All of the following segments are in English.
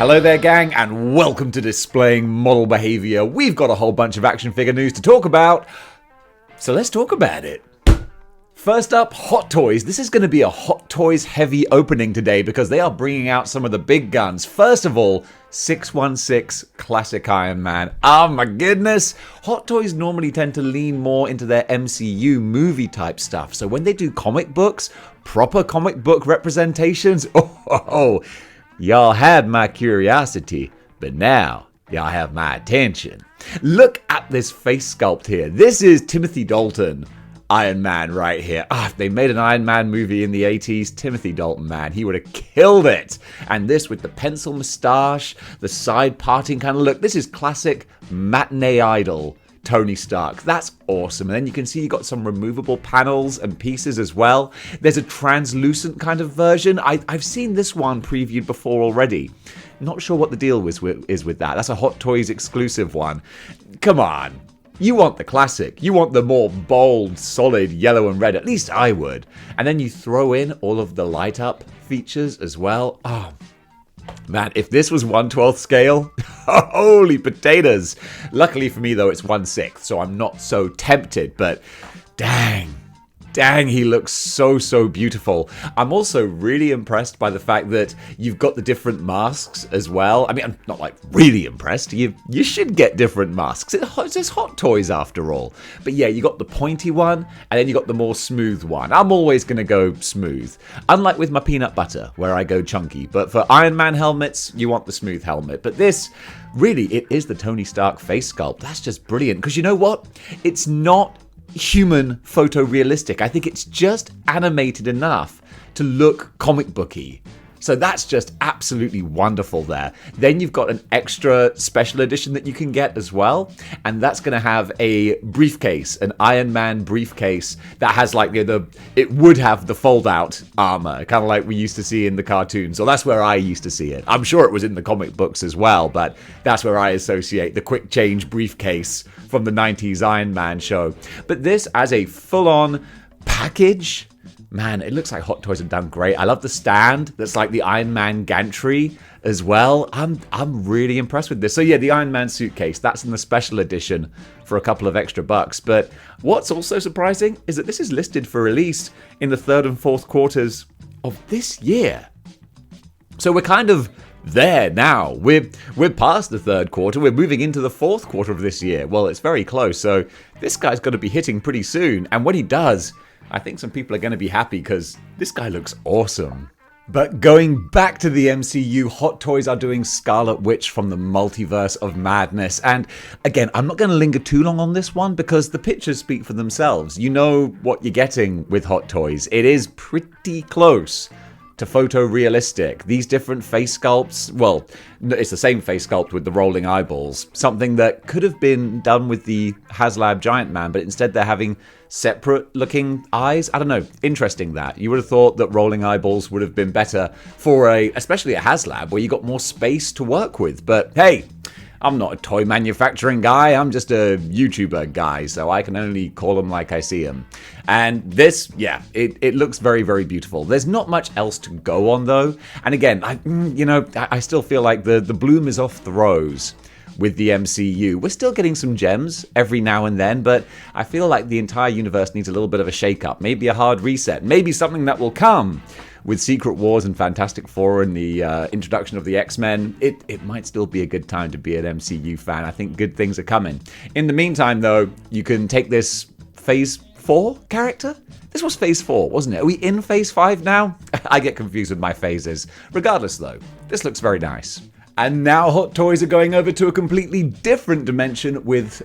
Hello there, gang, and welcome to Displaying-Model-Behaviour. We've got a whole bunch of action figure news to talk about, so let's talk about it. First up, Hot Toys. This is going to be a Hot Toys heavy opening today because they are bringing out some of the big guns. First of all, 616 Classic Iron Man. Oh my goodness! Hot Toys normally tend to lean more into their MCU movie type stuff. So when they do comic books, proper comic book representations, y'all had my curiosity, but now y'all have my attention. Look at this face sculpt here. This is Timothy Dalton Iron Man right here. If they made an Iron Man movie in the 80s, Timothy Dalton, man, he would have killed it. And this with the pencil moustache, the side parting kind of look. This is classic matinee idol Tony Stark. That's awesome. And then you can see you got some removable panels and pieces as well. There's a translucent kind of version. I've seen this one previewed before already. Not sure what the deal is with that. That's a Hot Toys exclusive one. Come on. You want the classic. You want the more bold, solid yellow and red. At least I would. And then you throw in all of the light up features as well. Oh, man, if this was 1/12 scale, holy potatoes. Luckily for me, though, it's 1/6, so I'm not so tempted. But dang, he looks so beautiful. I'm also really impressed by the fact that you've got the different masks as well. I mean, I'm not like really impressed. You should get different masks. It's Hot Toys after all. But yeah, you got the pointy one, and then you got the more smooth one. I'm always going to go smooth. Unlike with my peanut butter, where I go chunky. But for Iron Man helmets, you want the smooth helmet. But this, really, it is the Tony Stark face sculpt. That's just brilliant. Because you know what? It's not human photorealistic. I think it's just animated enough to look comic booky. So that's just absolutely wonderful there. Then you've got an extra special edition that you can get as well. And that's going to have a briefcase, an Iron Man briefcase that has like it would have the fold out armor, kind of like we used to see in the cartoons. Or that's where I used to see it. I'm sure it was in the comic books as well, but that's where I associate the quick change briefcase from the 90s Iron Man show. But this as a full-on package, man, it looks like Hot Toys have done great. I love the stand that's like the Iron Man gantry as well. I'm really impressed with this. So yeah, the Iron Man suitcase, that's in the special edition for a couple of extra bucks. But what's also surprising is that this is listed for release in the third and fourth quarters of this year. So we're kind of there now. We're past the third quarter. We're moving into the fourth quarter of this year. Well, it's very close. So this guy's got to be hitting pretty soon. And when he does, I think some people are going to be happy because this guy looks awesome. But going back to the MCU, Hot Toys are doing Scarlet Witch from the Multiverse of Madness. And again, I'm not going to linger too long on this one because the pictures speak for themselves. You know what you're getting with Hot Toys. It is pretty close to photorealistic. These different face sculpts, well, it's the same face sculpt with the rolling eyeballs. Something that could have been done with the HasLab Giant Man, but instead they're having separate looking eyes. I don't know. Interesting that. You would have thought that rolling eyeballs would have been better for especially a HasLab where you got more space to work with. But hey, I'm not a toy manufacturing guy, I'm just a YouTuber guy, so I can only call them like I see them. And this, yeah, it looks very beautiful. There's not much else to go on though. And again, I still feel like the bloom is off the rose with the MCU. We're still getting some gems every now and then, but I feel like the entire universe needs a little bit of a shake-up, maybe a hard reset, maybe something that will come with Secret Wars and Fantastic Four and the introduction of the X-Men. It might still be a good time to be an MCU fan. I think good things are coming. In the meantime, though, you can take this Phase 4 character? This was Phase 4, wasn't it? Are we in Phase 5 now? I get confused with my phases. Regardless, though, this looks very nice. And now Hot Toys are going over to a completely different dimension with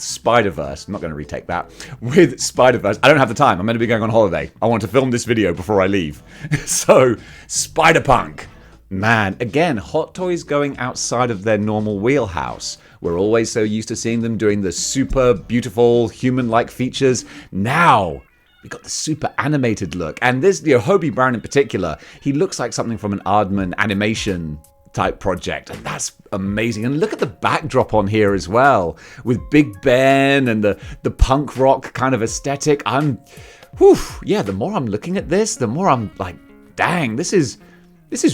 Spider-Verse. I'm not going to retake that. With Spider-Verse. I don't have the time. I'm going to be going on holiday. I want to film this video before I leave. So, Spider-Punk. Man, again, Hot Toys going outside of their normal wheelhouse. We're always so used to seeing them doing the super beautiful human-like features. Now we got the super animated look. And this, Hobie Brown in particular, he looks like something from an Aardman animation type project, and that's amazing. And look at the backdrop on here as well, with Big Ben and the punk rock kind of aesthetic. The more I'm looking at this, the more I'm like, dang, this is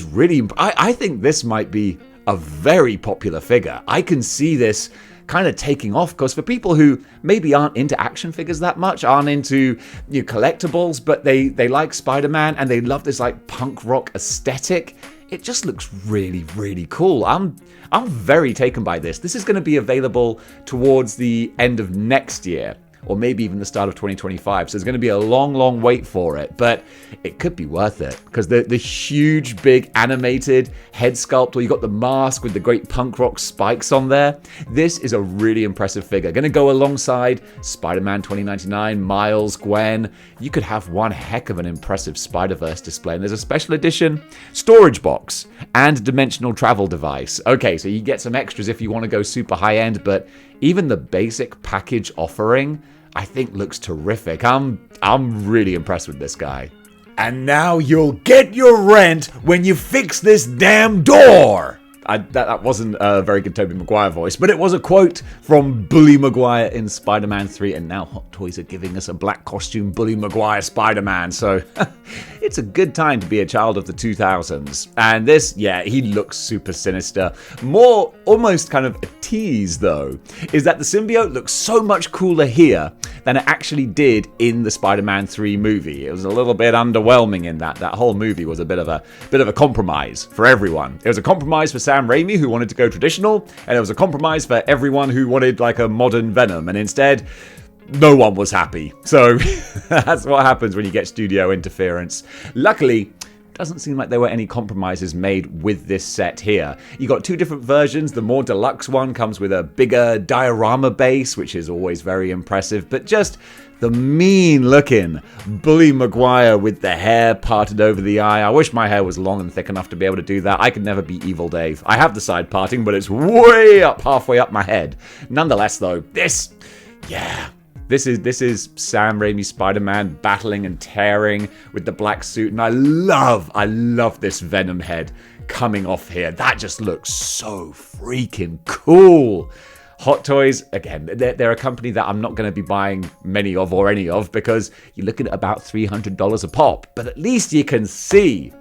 really, I think this might be a very popular figure. I can see this kind of taking off, because for people who maybe aren't into action figures that much, aren't into collectibles, but they like Spider-Man and they love this like punk rock aesthetic, it just looks really, really cool. I'm very taken by this. This is going to be available towards the end of next year, or maybe even the start of 2025. So there's going to be a long, long wait for it, but it could be worth it, because the huge, big animated head sculpt, where you got the mask with the great punk rock spikes on there. This is a really impressive figure. Going to go alongside Spider-Man 2099, Miles, Gwen. You could have one heck of an impressive Spider-Verse display. And there's a special edition storage box and dimensional travel device. Okay, so you get some extras if you want to go super high-end, but even the basic package offering, I think, looks terrific. I'm really impressed with this guy. And now you'll get your rent when you fix this damn door! That wasn't a very good Tobey Maguire voice, but it was a quote from Bully Maguire in Spider-Man 3, and now Hot Toys are giving us a black costume Bully Maguire Spider-Man, so it's a good time to be a child of the 2000s. And this, yeah, he looks super sinister. More almost kind of a tease, though, is that the symbiote looks so much cooler here than it actually did in the Spider-Man 3 movie. It was a little bit underwhelming in that. That whole movie was a bit of a compromise for everyone. It was a compromise for Sam Raimi, who wanted to go traditional, and it was a compromise for everyone who wanted like a modern Venom, and instead no one was happy. So that's what happens when you get studio interference. Luckily, doesn't seem like there were any compromises made with this set here. You got two different versions. The more deluxe one comes with a bigger diorama base, which is always very impressive, but just the mean-looking Bully Maguire with the hair parted over the eye. I wish my hair was long and thick enough to be able to do that. I could never be Evil Dave. I have the side parting, but it's way up, halfway up my head. Nonetheless, though, this is Sam Raimi's Spider-Man battling and tearing with the black suit, and I love this Venom head coming off here. That just looks so freaking cool. Hot Toys, again, they're a company that I'm not going to be buying many of or any of, because you're looking at about $300 a pop, but at least you can see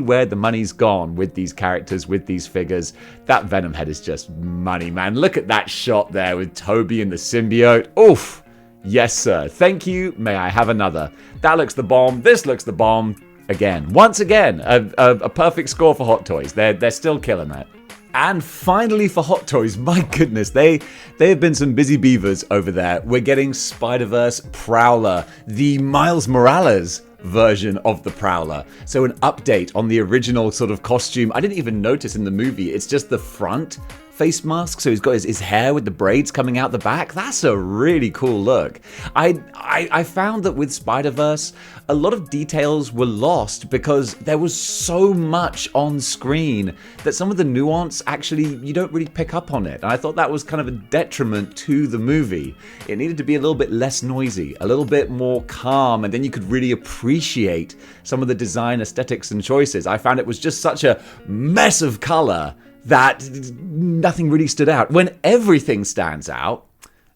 where the money's gone with these characters, with these figures. That Venom head is just money, man. Look at that shot there with Tobey and the symbiote. Oof. Yes, sir. Thank you. May I have another? That looks the bomb. This looks the bomb. Again. Once again, a perfect score for Hot Toys. They're still killing it. And finally for Hot Toys, my goodness, they have been some busy beavers over there. We're getting Spider-Verse Prowler, the Miles Morales version of the Prowler. So an update on the original sort of costume. I didn't even notice in the movie. It's just the front face mask, so he's got his hair with the braids coming out the back. That's a really cool look. I found that with Spider-Verse, a lot of details were lost because there was so much on screen that some of the nuance, actually, you don't really pick up on it. And I thought that was kind of a detriment to the movie. It needed to be a little bit less noisy, a little bit more calm, and then you could really appreciate some of the design aesthetics and choices. I found it was just such a mess of color that nothing really stood out. When everything stands out,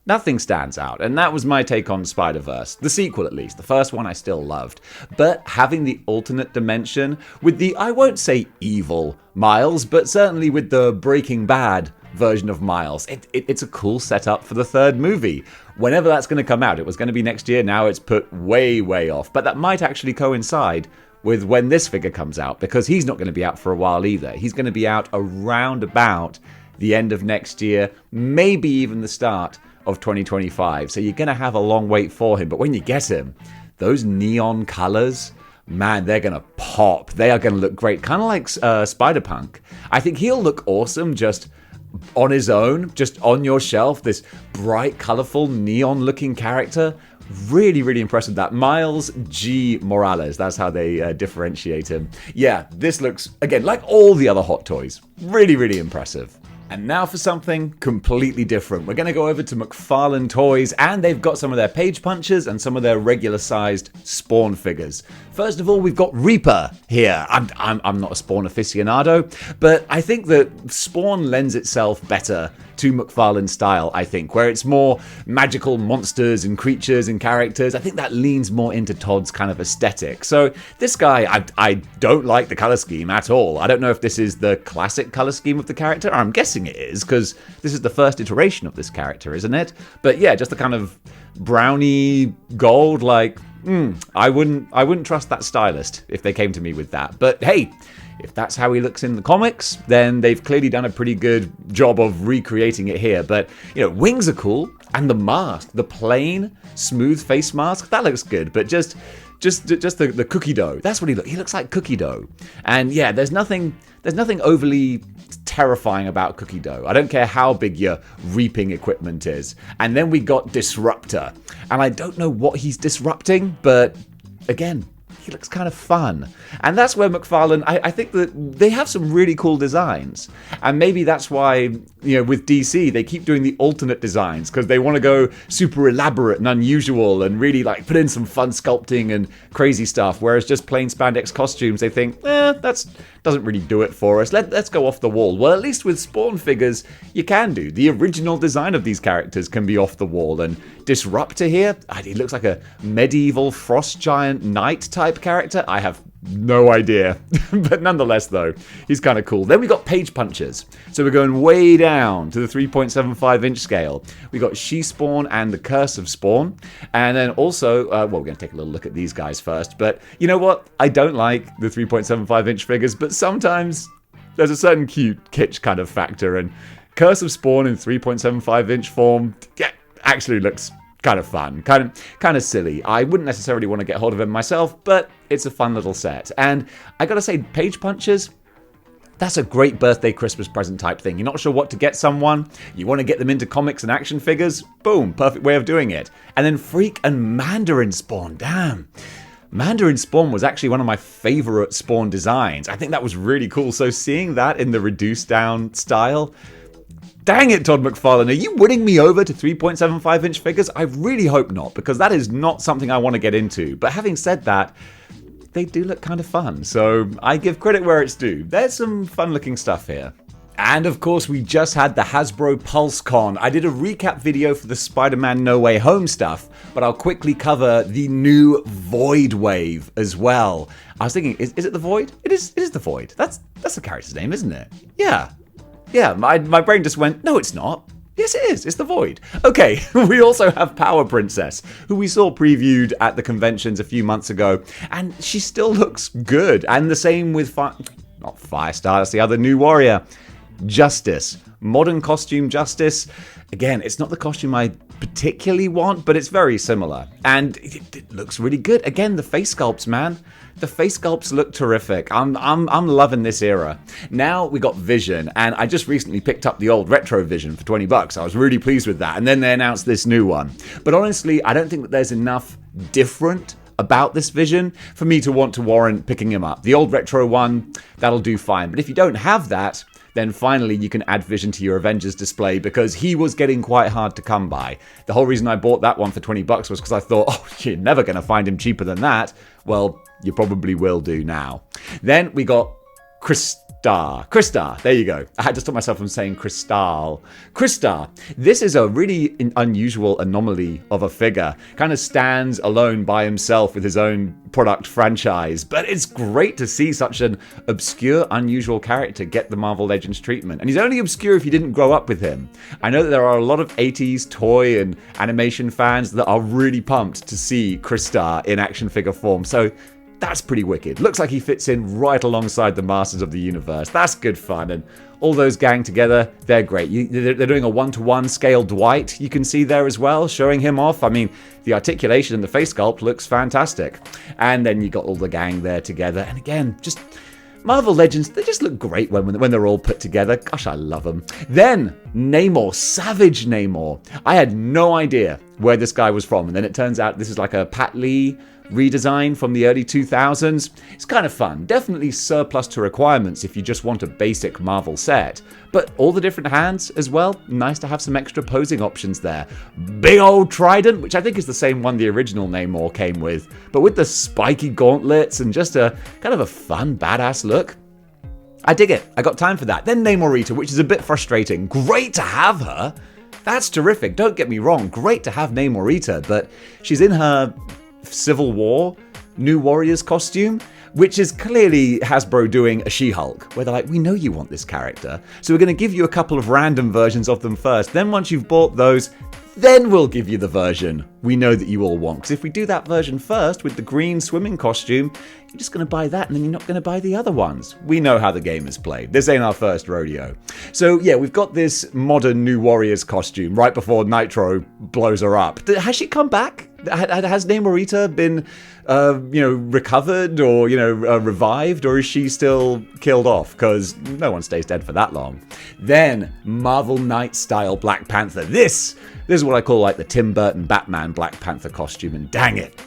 nothing stands out. And that was my take on Spider-Verse. The sequel, at least. The first one I still loved. But having the alternate dimension with the, I won't say evil Miles, but certainly with the Breaking Bad version of Miles, it's a cool setup for the third movie. Whenever that's going to come out, it was going to be next year. Now it's put way, way off. But that might actually coincide with when this figure comes out, because he's not going to be out for a while either. He's going to be out around about the end of next year, maybe even the start of 2025. So you're going to have a long wait for him. But when you get him, those neon colors, man, they're going to pop. They are going to look great. Kind of like Spider-Punk. I think he'll look awesome just on his own, just on your shelf. This bright, colorful, neon-looking character. Really, really impressed with that. Miles G. Morales, that's how they differentiate him. Yeah, this looks, again, like all the other Hot Toys. Really, really impressive. And now for something completely different. We're going to go over to McFarlane Toys, and they've got some of their page punchers and some of their regular-sized Spawn figures. First of all, we've got Reaper here. I'm not a Spawn aficionado, but I think that Spawn lends itself better to McFarlane's style, I think, where it's more magical monsters and creatures and characters. I think that leans more into Todd's kind of aesthetic. So this guy, I don't like the color scheme at all. I don't know if this is the classic color scheme of the character. I'm guessing it is, because this is the first iteration of this character, isn't it? But yeah, just the kind of browny gold, like, I wouldn't trust that stylist if they came to me with that. But hey, if that's how he looks in the comics, then they've clearly done a pretty good job of recreating it here. But, you know, wings are cool, and the mask, the plain, smooth face mask, that looks good. But just the cookie dough, that's what he looks like cookie dough. And yeah, there's nothing overly terrifying about cookie dough. I don't care how big your reaping equipment is. And then we got Disruptor, and I don't know what he's disrupting, but again, he looks kind of fun. And that's where McFarlane, I think that they have some really cool designs. And maybe that's why, you know, with DC, they keep doing the alternate designs, because they want to go super elaborate and unusual and really like put in some fun sculpting and crazy stuff. Whereas just plain spandex costumes, they think, that doesn't really do it for us. Let's go off the wall. Well, at least with Spawn figures, you can do. The original design of these characters can be off the wall. And Disruptor here, he looks like a medieval frost giant knight type character. I have no idea. But nonetheless, though, he's kind of cool. Then we got Page Punchers. So we're going way down to the 3.75 inch scale. We got She-Spawn and the Curse of Spawn. And then also, well, we're going to take a little look at these guys first. But you know what? I don't like the 3.75 inch figures, but sometimes there's a certain cute kitsch kind of factor. And Curse of Spawn in 3.75 inch form, yeah, actually looks kind of fun, kind of silly. I wouldn't necessarily want to get hold of him myself, but it's a fun little set. And I gotta say, Page Punchers, that's a great birthday, Christmas present type thing. You're not sure what to get someone, you want to get them into comics and action figures, boom, perfect way of doing it. And then Freak and Mandarin Spawn, damn. Mandarin Spawn was actually one of my favorite Spawn designs. I think that was really cool. So seeing that in the reduced down style, dang it, Todd McFarlane, are you winning me over to 3.75 inch figures? I really hope not, because that is not something I want to get into. But having said that, they do look kind of fun, so I give credit where it's due. There's some fun looking stuff here. And of course, we just had the Hasbro PulseCon. I did a recap video for the Spider-Man No Way Home stuff, but I'll quickly cover the new Void Wave as well. I was thinking, is it the Void? It is the Void. That's the character's name, isn't it? Yeah, my brain just went, no, it's not. Yes, it is. It's the Void. Okay, we also have Power Princess, who we saw previewed at the conventions a few months ago, and she still looks good. And the same with, not Firestar, that's the other new warrior, Justice. Modern costume Justice. Again, it's not the costume I particularly want, but it's very similar. And it looks really good. Again, the face sculpts, man. The face sculpts look terrific. I'm loving this era. Now we got Vision, and I just recently picked up the old retro Vision for $20. I was really pleased with that. And then they announced this new one. But honestly, I don't think that there's enough different about this Vision for me to want to warrant picking him up. The old retro one, that'll do fine. But if you don't have that, then finally you can add Vision to your Avengers display, because he was getting quite hard to come by. The whole reason I bought that one for $20 was because I thought, oh, you're never going to find him cheaper than that. Well, you probably will do now. Then we got Crystar, there you go. I had to stop myself from saying Crystal. Crystar, this is a really unusual anomaly of a figure. Kind of stands alone by himself with his own product franchise, but it's great to see such an obscure, unusual character get the Marvel Legends treatment. And he's only obscure if you didn't grow up with him. I know that there are a lot of 80s toy and animation fans that are really pumped to see Crystar in action figure form, so that's pretty wicked. Looks like he fits in right alongside the Masters of the Universe. That's good fun. And all those gang together, they're great. They're doing a 1-to-1 scale Dwight, you can see there as well, showing him off. I mean, the articulation and the face sculpt looks fantastic. And then you got all the gang there together. And again, just Marvel Legends, they just look great when they're all put together. Gosh, I love them. Then, Namor, Savage Namor. I had no idea where this guy was from. And then it turns out this is like a Pat Lee redesign from the early 2000s. It's kind of fun. Definitely surplus to requirements if you just want a basic Marvel set. But all the different hands as well. Nice to have some extra posing options there. Big old trident, which I think is the same one the original Namor came with, but with the spiky gauntlets and just a kind of a fun, badass look. I dig it. I got time for that. Then Namorita, which is a bit frustrating. Great to have her. That's terrific. Don't get me wrong. Great to have Namorita, but she's in her Civil War New Warriors costume, which is clearly Hasbro doing a She-Hulk, where they're like, we know you want this character, so we're going to give you a couple of random versions of them first. Then once you've bought those, then we'll give you the version we know that you all want. Because if we do that version first with the green swimming costume, you're just going to buy that and then you're not going to buy the other ones. We know how the game is played. This ain't our first rodeo. So yeah, we've got this modern New Warriors costume right before Nitro blows her up. Has she come back? Has Namorita been, recovered or, revived, or is she still killed off? Because no one stays dead for that long. Then, Marvel Knight style Black Panther. This is what I call like the Tim Burton Batman Black Panther costume, and dang it,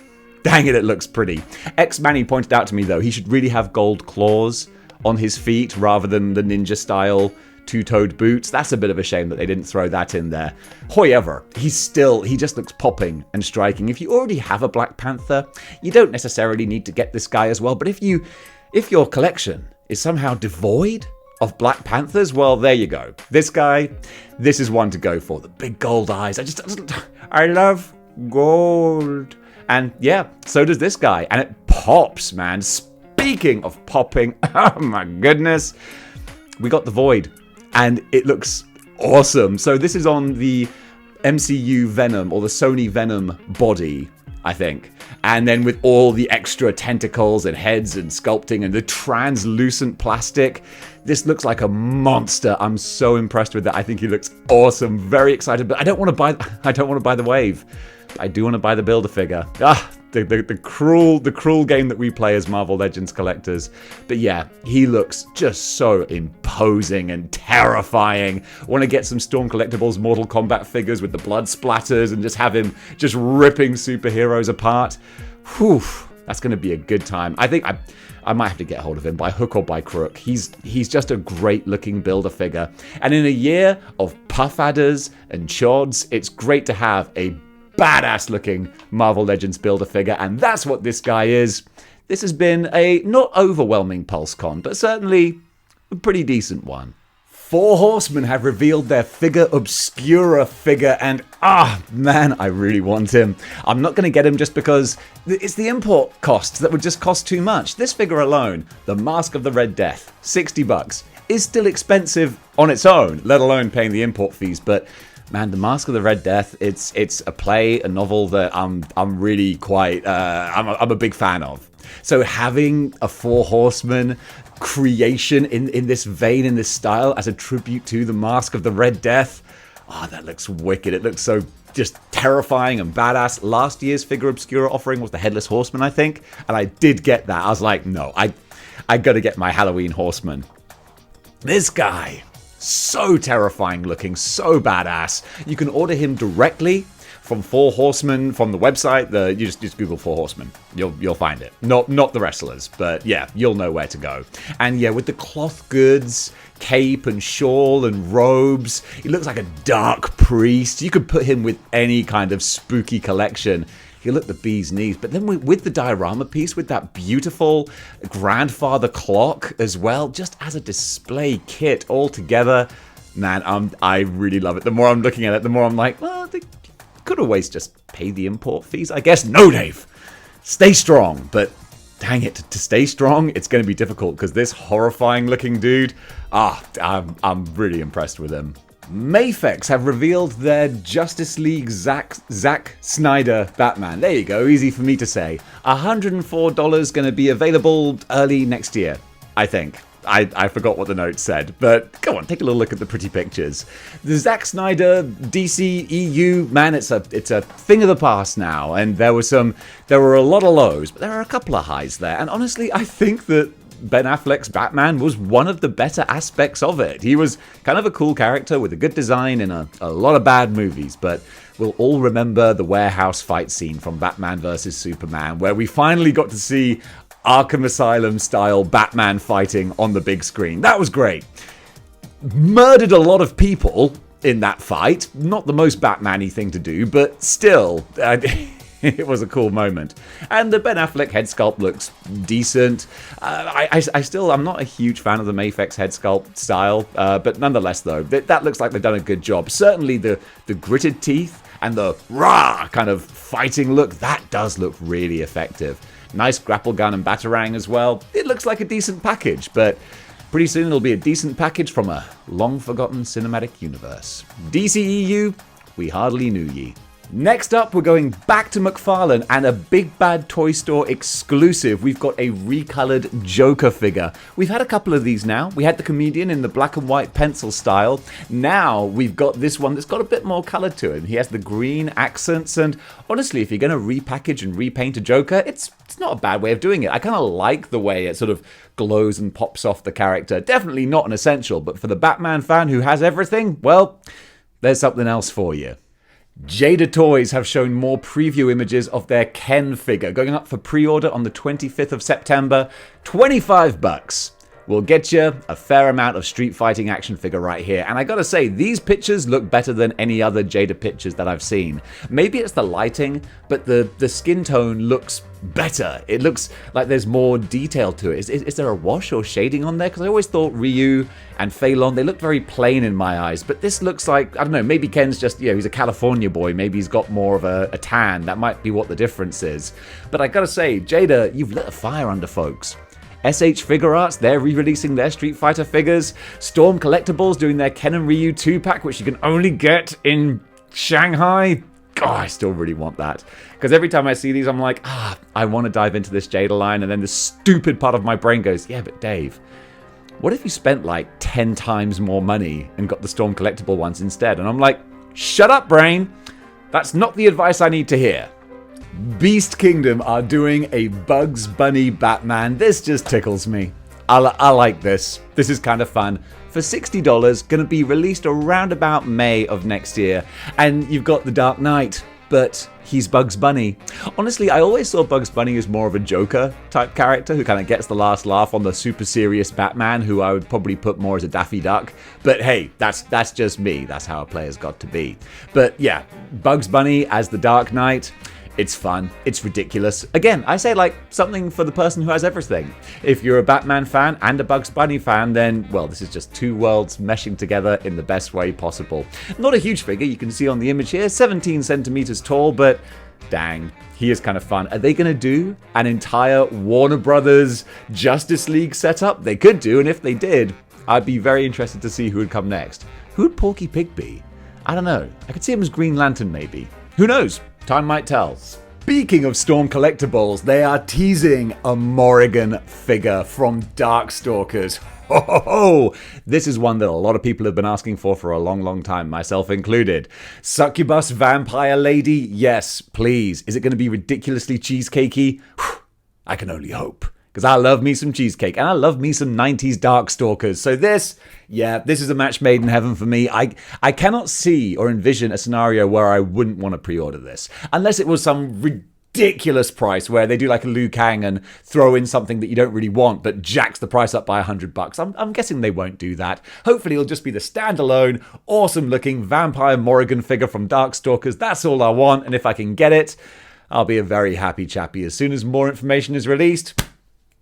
it looks pretty. X-Manny pointed out to me, though, he should really have gold claws on his feet rather than the ninja style two-toed boots. That's a bit of a shame that they didn't throw that in there. However, he just looks popping and striking. If you already have a Black Panther, you don't necessarily need to get this guy as well. But if your collection is somehow devoid of Black Panthers, well, there you go. This guy, this is one to go for. The big gold eyes. I love gold. And yeah, so does this guy. And it pops, man. Speaking of popping, oh my goodness. We got the Void. And it looks awesome. So this is on the MCU Venom, or the Sony Venom body, I think. And then with all the extra tentacles and heads and sculpting and the translucent plastic, this looks like a monster. I'm so impressed with that. I think he looks awesome. Very excited, but I don't want to buy the wave. I do want to buy the Build-A-Figure. The cruel game that we play as Marvel Legends collectors. But yeah, he looks just so imposing and terrifying. Want to get some Storm Collectibles Mortal Kombat figures with the blood splatters and just have him just ripping superheroes apart. Whew, that's going to be a good time. I think I might have to get hold of him by hook or by crook. He's just a great looking Build-A-Figure. And in a year of puff adders and chods, it's great to have a badass looking Marvel Legends Build-A-Figure, and that's what this guy is. This has been a not overwhelming PulseCon, but certainly a pretty decent one. 4 Horsemen have revealed their Figure Obscura figure, and man, I really want him. I'm not going to get him just because it's the import costs that would just cost too much. This figure alone, the Mask of the Red Death, $60, is still expensive on its own, let alone paying the import fees, but man, the Mask of the Red Death, it's a play, a novel that I'm really quite, I'm a big fan of. So having a 4 Horsemen creation in this vein, in this style, as a tribute to the Mask of the Red Death, that looks wicked. It looks so just terrifying and badass. Last year's Figure Obscura offering was the Headless Horseman, I think, and I did get that. I was like, no, I gotta get my Halloween Horseman. This guy, so terrifying looking, so badass. You can order him directly from 4 Horsemen from the website. You just Google 4 Horsemen. You'll find it. Not the wrestlers, but yeah, you'll know where to go. And yeah, with the cloth goods, cape and shawl and robes, he looks like a dark priest. You could put him with any kind of spooky collection. He'll look the bee's knees. But then with the diorama piece, with that beautiful grandfather clock as well, just as a display kit all together, man, I really love it. The more I'm looking at it, the more I'm like, well, they could always just pay the import fees, I guess. No, Dave, stay strong. But dang it, to stay strong, it's going to be difficult because this horrifying looking dude, I'm really impressed with him. Mafex have revealed their Justice League Zack Snyder Batman. There you go, easy for me to say. $104 going to be available early next year, I think. I forgot what the note said, but come on, take a little look at the pretty pictures. The Zack Snyder DC EU, man, it's a thing of the past now, and there were a lot of lows, but there are a couple of highs there. And honestly, I think that Ben Affleck's Batman was one of the better aspects of it. He was kind of a cool character with a good design in a lot of bad movies, but we'll all remember the warehouse fight scene from Batman vs. Superman, where we finally got to see Arkham Asylum-style Batman fighting on the big screen. That was great. Murdered a lot of people in that fight. Not the most Batman-y thing to do, but still, it was a cool moment. And the Ben Affleck head sculpt looks decent. I'm not a huge fan of the Mafex head sculpt style, but nonetheless, though, that looks like they've done a good job. Certainly the gritted teeth and the rah kind of fighting look, that does look really effective. Nice grapple gun and batarang as well. It looks like a decent package, but pretty soon it'll be a decent package from a long-forgotten cinematic universe. DCEU, we hardly knew ye. Next up, we're going back to McFarlane and a Big Bad Toy Store exclusive. We've got a recolored Joker figure. We've had a couple of these now. We had the comedian in the black and white pencil style. Now we've got this one that's got a bit more color to him. He has the green accents, and honestly, if you're going to repackage and repaint a Joker, it's not a bad way of doing it. I kind of like the way it sort of glows and pops off the character. Definitely not an essential, but for the Batman fan who has everything, well, there's something else for you. Jada Toys have shown more preview images of their Ken figure, going up for pre-order on the 25th of September. $25 will get you a fair amount of street fighting action figure right here. And I gotta say, these pictures look better than any other Jada pictures that I've seen. Maybe it's the lighting, but the skin tone looks better. It looks like there's more detail to it. Is there a wash or shading on there? Because I always thought Ryu and Fei Long, they looked very plain in my eyes. But this looks like, I don't know, maybe Ken's just, he's a California boy. Maybe he's got more of a tan. That might be what the difference is. But I gotta say, Jada, you've lit a fire under folks. SH Figure Arts, they're re-releasing their Street Fighter figures. Storm Collectibles doing their Ken and Ryu 2-pack, which you can only get in Shanghai. God, I still really want that. Because every time I see these, I'm like, I want to dive into this Jada line. And then the stupid part of my brain goes, yeah, but Dave, what if you spent like 10 times more money and got the Storm Collectible ones instead? And I'm like, shut up, brain. That's not the advice I need to hear. Beast Kingdom are doing a Bugs Bunny Batman. This just tickles me. I like this. This is kind of fun. For $60, going to be released around about May of next year. And you've got the Dark Knight, but he's Bugs Bunny. Honestly, I always saw Bugs Bunny as more of a Joker type character who kind of gets the last laugh on the super serious Batman, who I would probably put more as a Daffy Duck. But hey, that's just me. That's how a player's got to be. But yeah, Bugs Bunny as the Dark Knight. It's fun. It's ridiculous. Again, I say like something for the person who has everything. If you're a Batman fan and a Bugs Bunny fan, then, well, this is just two worlds meshing together in the best way possible. Not a huge figure, you can see on the image here, 17 centimeters tall, but dang, he is kind of fun. Are they going to do an entire Warner Brothers Justice League setup? They could do, and if they did, I'd be very interested to see who would come next. Who would Porky Pig be? I don't know. I could see him as Green Lantern, maybe. Who knows? Time might tell. Speaking of Storm Collectibles, they are teasing a Morrigan figure from Darkstalkers. Ho ho ho! This is one that a lot of people have been asking for a long, long time, myself included. Succubus Vampire Lady? Yes, please. Is it going to be ridiculously cheesecakey? I can only hope. Because I love me some cheesecake, and I love me some 90s Darkstalkers. So this is a match made in heaven for me. I cannot see or envision a scenario where I wouldn't want to pre-order this. Unless it was some ridiculous price where they do like a Liu Kang and throw in something that you don't really want, but jacks the price up by $100. I'm guessing they won't do that. Hopefully it'll just be the standalone, awesome-looking Vampire Morrigan figure from Darkstalkers. That's all I want, and if I can get it, I'll be a very happy chappy. As soon as more information is released,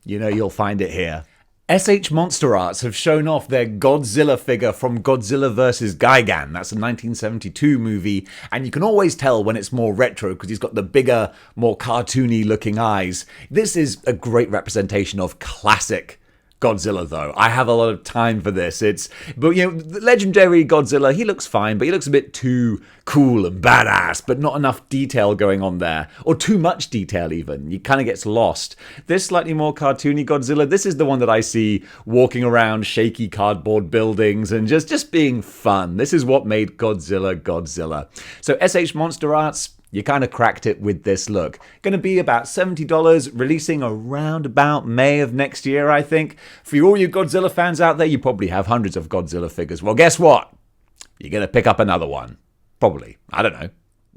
you know you'll find it here. SH Monster Arts have shown off their Godzilla figure from Godzilla vs. Gigan. That's a 1972 movie, and you can always tell when it's more retro because he's got the bigger, more cartoony looking eyes. This is a great representation of classic Godzilla, though. I have a lot of time for this. But the legendary Godzilla, he looks fine, but he looks a bit too cool and badass, but not enough detail going on there. Or too much detail, even. He kind of gets lost. This slightly more cartoony Godzilla, this is the one that I see walking around shaky cardboard buildings and just being fun. This is what made Godzilla Godzilla. So SH Monster Arts, You kind of cracked it with this look. Going to be about $70, releasing around about May of next year, I think. For all you Godzilla fans out there, you probably have hundreds of Godzilla figures. Well, guess what? You're going to pick up another one. Probably. I don't know.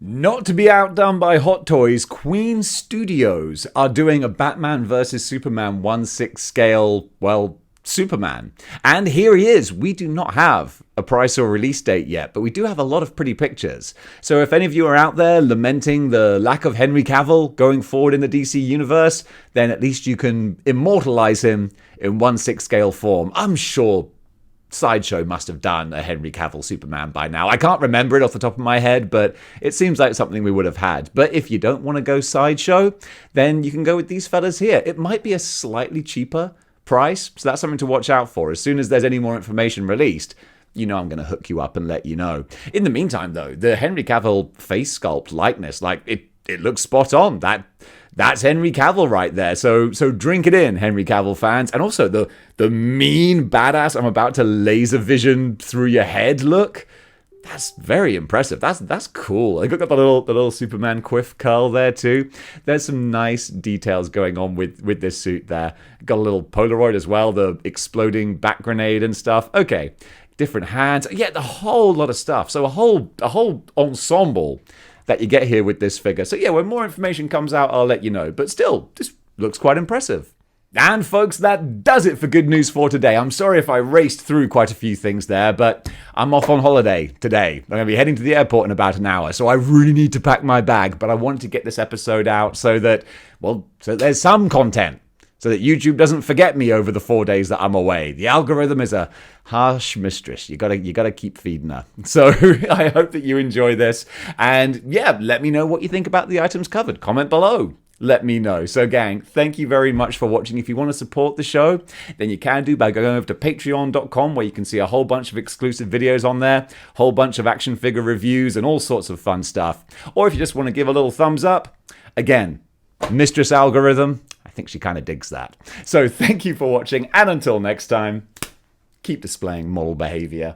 Not to be outdone by Hot Toys, Queen Studios are doing a Batman vs. Superman 1/6 scale, well, Superman. And here he is. We do not have a price or release date yet, but we do have a lot of pretty pictures. So if any of you are out there lamenting the lack of Henry Cavill going forward in the DC universe, then at least you can immortalize him in 1/6 scale form. I'm sure Sideshow must have done a Henry Cavill Superman by now. I can't remember it off the top of my head, but it seems like something we would have had. But if you don't want to go Sideshow, then you can go with these fellas here. It might be a slightly cheaper price, so that's something to watch out for. As soon as there's any more information released, you know I'm going to hook you up and let you know. In the meantime, though, the Henry Cavill face sculpt likeness, like it looks spot on. That's Henry Cavill right there. So drink it in, Henry Cavill fans. And also the mean badass I'm about to laser vision through your head look. That's very impressive. That's cool. I got the little Superman quiff curl there too. There's some nice details going on with this suit there. Got a little Polaroid as well, the exploding back grenade and stuff. Okay, different hands. Yeah, a whole lot of stuff. So a whole ensemble that you get here with this figure. So yeah, when more information comes out, I'll let you know. But still, this looks quite impressive. And folks, that does it for Good News for today. I'm sorry if I raced through quite a few things there, but I'm off on holiday today. I'm going to be heading to the airport in about an hour, so I really need to pack my bag. But I wanted to get this episode out so that there's some content, so that YouTube doesn't forget me over the 4 days that I'm away. The algorithm is a harsh mistress. You gotta keep feeding her. So I hope that you enjoy this. And yeah, let me know what you think about the items covered. Comment below. Let me know. So gang, thank you very much for watching. If you want to support the show, then you can do by going over to patreon.com, where you can see a whole bunch of exclusive videos on there, whole bunch of action figure reviews and all sorts of fun stuff. Or if you just want to give a little thumbs up, again, Mistress Algorithm, I think she kind of digs that. So thank you for watching, and until next time, keep displaying model behavior.